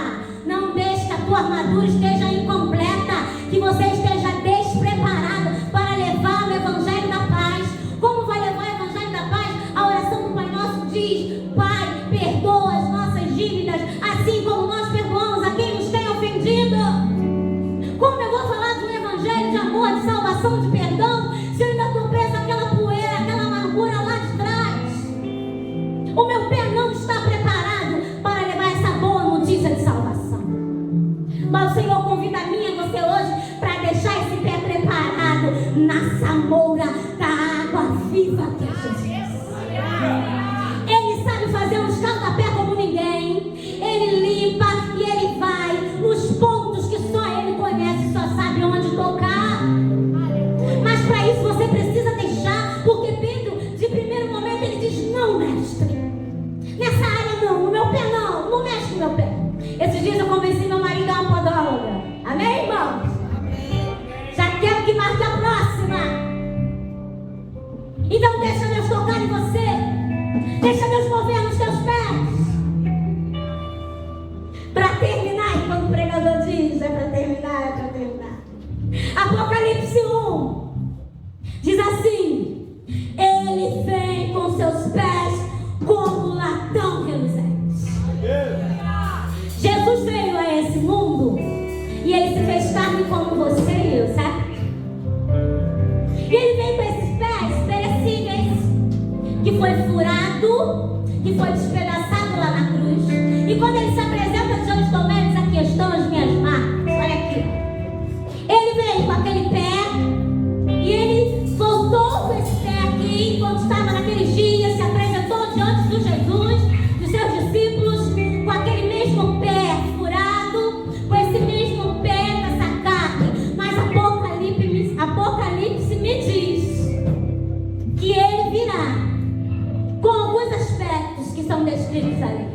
não deixe que a tua armadura esteja incompleta, que você esteja despreparado para levar o evangelho da paz. Como vai levar o evangelho da paz? A oração do Pai Nosso diz: Pai, perdoa as nossas dívidas, assim como nós perdoamos a quem nos tem ofendido. Como eu vou falar de um evangelho de amor, de salvação, de perdão, se eu ainda estou preso àquela poeira, àquela amargura lá de trás? O meu pé não está preparado para levar essa boa notícia de salvação. Mas o Senhor convida a mim e você hoje para deixar esse pé preparado na samoura da água viva que é Jesus. Ele sabe fazer um escaldapé como ninguém. Ele limpa e ele vai nos pontos que só ele conhece, só sabe onde tocar. Mas para isso você precisa deixar, porque Pedro, de primeiro momento, ele diz: não, mestre, nessa área não, no meu pé não mexe no meu pé. Esses dias eu convenci meu marido a uma podóloga. Amém, irmãos? Já quero que marque a próxima. Então deixa Deus tocar em você, deixa Deus mover nos teus pés. Para terminar, e quando o pregador diz, é para terminar, Apocalipse 1 diz assim: ele vem com seus pés como latão reluzente. Jesus veio a esse mundo e ele se fez carne como você e eu, sabe? E ele veio com esses pés perecíveis, que foi furado, que foi despedaçado lá na cruz. E quando ele se apresenta diante de Tomé, diz: aqui estão as minhas marcas, olha aqui. Ele veio com aquele pé e ele voltou com esse pé aqui, quando estava naqueles dias, se apresentou diante de Jesus, dos seus discípulos, com aquele mesmo pé furado, com esse mesmo pé nessa carne. Mas Apocalipse me diz que ele virá com alguns aspectos que são descritos ali.